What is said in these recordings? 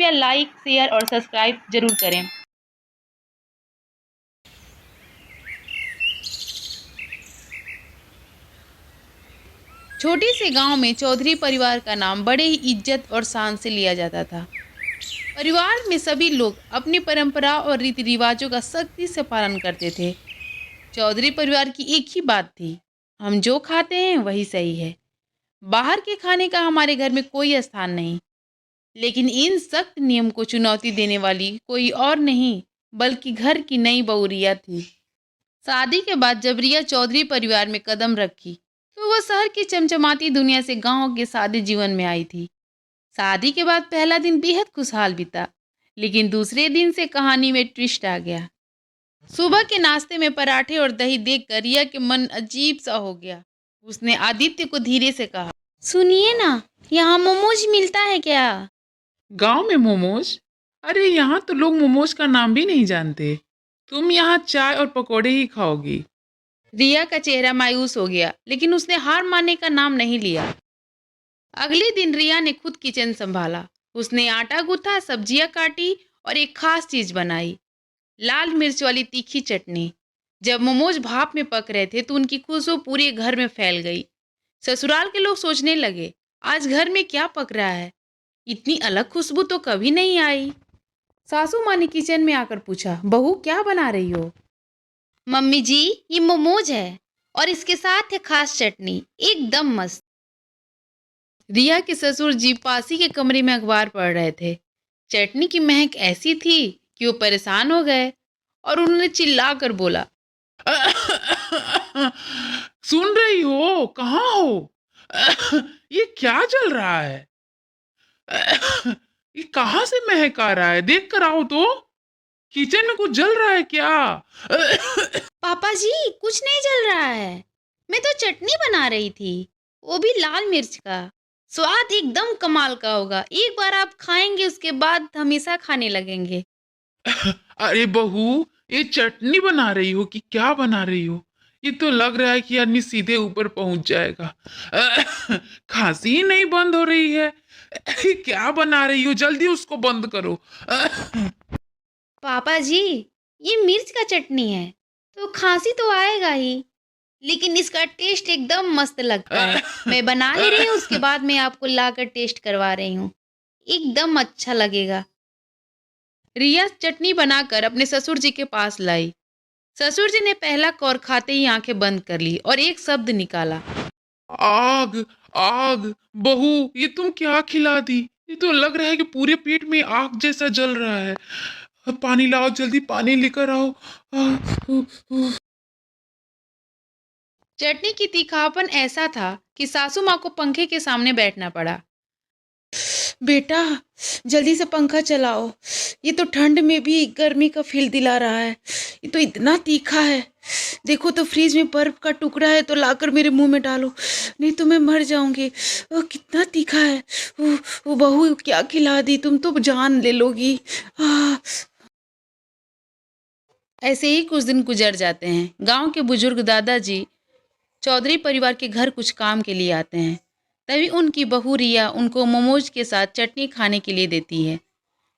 कृपया like, share और subscribe जरूर करें। छोटे से गांव में चौधरी परिवार का नाम बड़े ही इज्जत और शान से लिया जाता था। परिवार में सभी लोग अपनी परंपरा और रीति रिवाजों का सख्ती से पालन करते थे। चौधरी परिवार की एक ही बात थी, हम जो खाते हैं वही सही है। बाहर के खाने का हमारे घर में कोई स्थान नहीं। लेकिन इन सख्त नियम को चुनौती देने वाली कोई और नहीं बल्कि घर की नई बहू रिया थी। शादी के बाद जब रिया चौधरी परिवार में कदम रखी तो वह शहर की चमचमाती दुनिया से गांव के सादे जीवन में आई थी। शादी के बाद पहला दिन बेहद खुशहाल बीता, लेकिन दूसरे दिन से कहानी में ट्विस्ट आ गया। सुबह के नाश्ते में पराठे और दही देखकर रिया के मन अजीब सा हो गया। उसने आदित्य को धीरे से कहा, सुनिए ना, यहाँ मोमोज मिलता है क्या? गांव में मोमोज? अरे यहाँ तो लोग मोमोज का नाम भी नहीं जानते। तुम यहाँ चाय और पकोड़े ही खाओगी। रिया का चेहरा मायूस हो गया, लेकिन उसने हार मानने का नाम नहीं लिया। अगले दिन रिया ने खुद किचन संभाला। उसने आटा गूंथा, सब्जियां काटी और एक खास चीज बनाई, लाल मिर्च वाली तीखी चटनी। जब मोमोज भाप में पक रहे थे तो उनकी खुशबू पूरे घर में फैल गई। ससुराल के लोग सोचने लगे, आज घर में क्या पक रहा है, इतनी अलग खुशबू तो कभी नहीं आई। सासू माँ ने किचन में आकर पूछा, बहू क्या बना रही हो? मम्मी जी, ये मोमोज है और इसके साथ है खास चटनी, एकदम मस्त। रिया के ससुर जी पासी के कमरे में अखबार पढ़ रहे थे। चटनी की महक ऐसी थी कि वो परेशान हो गए और उन्होंने चिल्लाकर बोला, सुन रही हो? कहाँ हो? ये क्या चल रहा है? ये कहाँ से महक आ रहा है? देख कर आओ तो। किचन में कुछ जल रहा है क्या? पापा जी, कुछ नहीं जल रहा है, मैं तो चटनी बना रही थी, वो भी लाल मिर्च का। स्वाद एकदम कमाल का होगा, एक बार आप खाएंगे उसके बाद हमेशा खाने लगेंगे। अरे बहू, ये चटनी बना रही हो कि क्या बना रही हो? ये तो लग रहा है कि आदमी सीधे ऊपर पहुंच जाएगा। खांसी ही नहीं बंद हो रही है। क्या बना रही हो? जल्दी उसको बंद करो। पापा जी, ये मिर्च का चटनी है तो खांसी तो आएगा ही, लेकिन इसका टेस्ट एकदम मस्त लगता है। मैं बना ले रही हूँ, उसके बाद मैं आपको लाकर टेस्ट करवा रही हूँ, एकदम अच्छा लगेगा। रिया चटनी बनाकर अपने ससुर जी के पास लाई। ससुर जी ने पहला कौर खाते ही आंखें बंद कर ली और एक शब्द निकाला, आग! आग! बहू, ये तुम क्या खिला दी? ये तो लग रहा है कि पूरे पेट में आग जैसा जल रहा है। पानी लाओ, जल्दी पानी लेकर आओ। चटनी की तीखापन ऐसा था कि सासू माँ को पंखे के सामने बैठना पड़ा। बेटा, जल्दी से पंखा चलाओ, ये तो ठंड में भी गर्मी का फील दिला रहा है। ये तो इतना तीखा है, देखो तो फ्रिज में बर्फ का टुकड़ा है, तो लाकर मेरे मुंह में डालो, नहीं तो मैं मर जाऊंगी। कितना तीखा है। वो बहू क्या खिला दी, तुम तो जान ले लोगी। ऐसे ही कुछ दिन गुजर जाते हैं। गांव के बुजुर्ग दादाजी चौधरी परिवार के घर कुछ काम के लिए आते हैं। तभी उनकी बहू रिया उनको मोमोज के साथ चटनी खाने के लिए देती है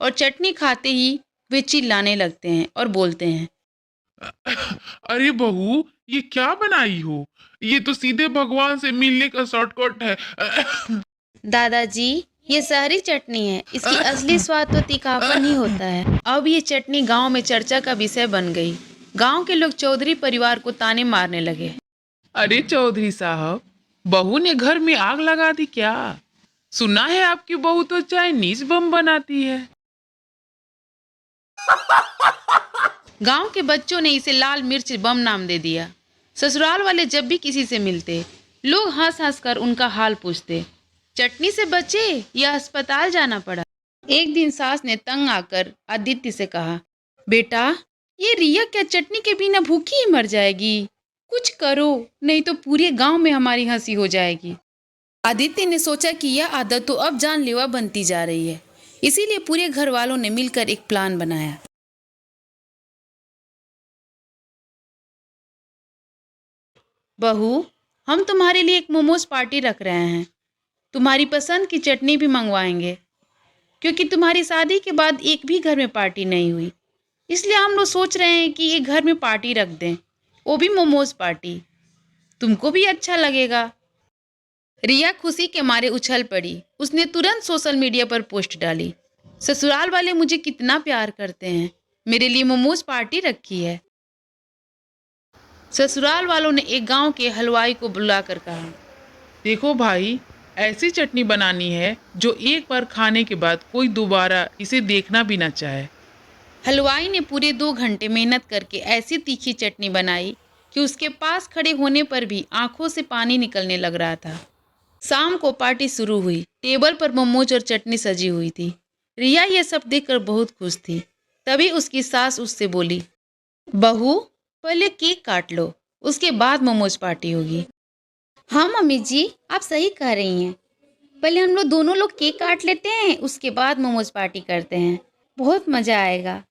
और चटनी खाते ही वे चिल्लाने लगते हैं और बोलते हैं, अरे बहू, ये क्या बनाई हो? ये तो सीधे भगवान से मिलने का शॉर्टकट है। दादाजी, ये शहरी चटनी है, इसकी असली स्वाद तो तीखापन ही होता है। अब ये चटनी गांव में चर्चा का विषय बन गई। गांव के लोग चौधरी परिवार को ताने मारने लगे। अरे चौधरी साहब, बहू ने घर में आग लगा दी क्या? सुना है आपकी बहू तो चाइनीज बम बनाती है। गांव के बच्चों ने इसे लाल मिर्च बम नाम दे दिया। ससुराल वाले जब भी किसी से मिलते, लोग हंस हंस कर उनका हाल पूछते। चटनी से बचे या अस्पताल जाना पड़ा। एक दिन सास ने तंग आकर आदित्य से कहा, बेटा, ये रिया क्या चटनी के बिना भूखी ही मर जाएगी? कुछ करो, नहीं तो पूरे गांव में हमारी हंसी हो जाएगी। आदित्य ने सोचा कि यह आदत तो अब जानलेवा बनती जा रही है, इसीलिए पूरे घर वालों ने मिलकर एक प्लान बनाया। बहू, हम तुम्हारे लिए एक मोमोज पार्टी रख रहे हैं, तुम्हारी पसंद की चटनी भी मंगवाएंगे। क्योंकि तुम्हारी शादी के बाद एक भी घर में पार्टी नहीं हुई, इसलिए हम लोग सोच रहे हैं कि एक घर में पार्टी रख दें, वो भी मोमोज पार्टी। तुमको भी अच्छा लगेगा। रिया खुशी के मारे उछल पड़ी। उसने तुरंत सोशल मीडिया पर पोस्ट डाली, ससुराल वाले मुझे कितना प्यार करते हैं, मेरे लिए मोमोज पार्टी रखी है। ससुराल वालों ने एक गांव के हलवाई को बुलाकर कहा, देखो भाई, ऐसी चटनी बनानी है जो एक बार खाने के बाद कोई दोबारा इसे देखना भी ना चाहे। हलवाई ने पूरे 2 घंटे मेहनत करके ऐसी तीखी चटनी बनाई कि उसके पास खड़े होने पर भी आंखों से पानी निकलने लग रहा था। शाम को पार्टी शुरू हुई। टेबल पर मोमोज और चटनी सजी हुई थी। रिया ये सब देखकर बहुत खुश थी। तभी उसकी सास उससे बोली, बहू, पहले केक काट लो, उसके बाद मोमोज पार्टी होगी। हाँ मम्मी जी, आप सही कह रही हैं। पहले हम लोग दोनों लोग केक काट लेते हैं, उसके बाद मोमोज पार्टी करते हैं, बहुत मजा आएगा।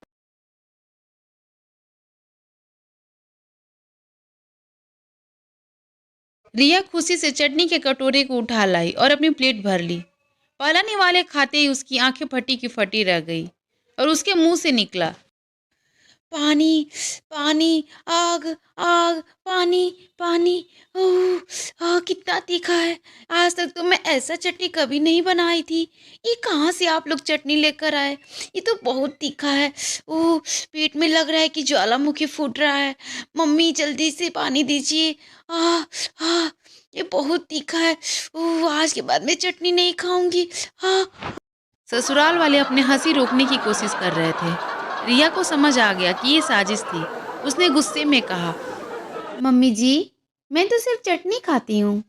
रिया खुशी से चटनी के कटोरे को उठा लाई और अपनी प्लेट भर ली। पहले वाले खाते ही उसकी आंखें फटी की फटी रह गई और उसके मुंह से निकला, पानी, पानी, आग, आग, पानी, पानी। कितना तीखा है। आज तक तो मैं ऐसा चटनी कभी नहीं बनाई थी। ये कहाँ से आप लोग चटनी लेकर आए? ये तो बहुत तीखा है। ओह, पेट में लग रहा है कि ज्वालामुखी फूट रहा है। मम्मी जल्दी से पानी दीजिए। आह, आह, ये बहुत तीखा है। ओह, आज के बाद मैं चटनी नहीं खाऊंगी। हाँ। ससुराल वाले अपने हंसी रोकने की कोशिश कर रहे थे। रिया को समझ आ गया कि ये साजिश थी। उसने गुस्से में कहा, मम्मी जी, मैं तो सिर्फ चटनी खाती हूँ,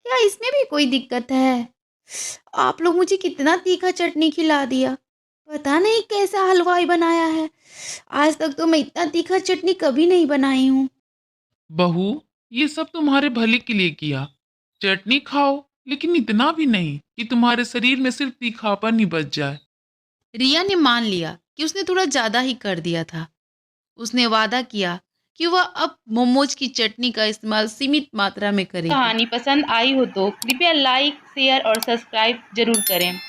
क्या इसमें भी कोई दिक्कत है? आप लोग मुझे कितना तीखा चटनी खिला दिया। पता नहीं कैसा हलवाई बनाया है। आज तक तो मैं इतना तीखा चटनी कभी नहीं बनाई हूँ। बहू, ये सब तुम्हारे भले के लिए किया। चटनी खाओ, लेकिन इतना भी नहीं कि तुम्हारे शरीर में सिर्फ तीखापन ही बच जाए। रिया ने मान लिया कि उसने थोड़ा ज़्यादा ही कर दिया था। उसने वादा किया कि वह अब मोमोज की चटनी का इस्तेमाल सीमित मात्रा में करेगी। कहानी पसंद आई हो तो कृपया लाइक, शेयर और सब्सक्राइब जरूर करें।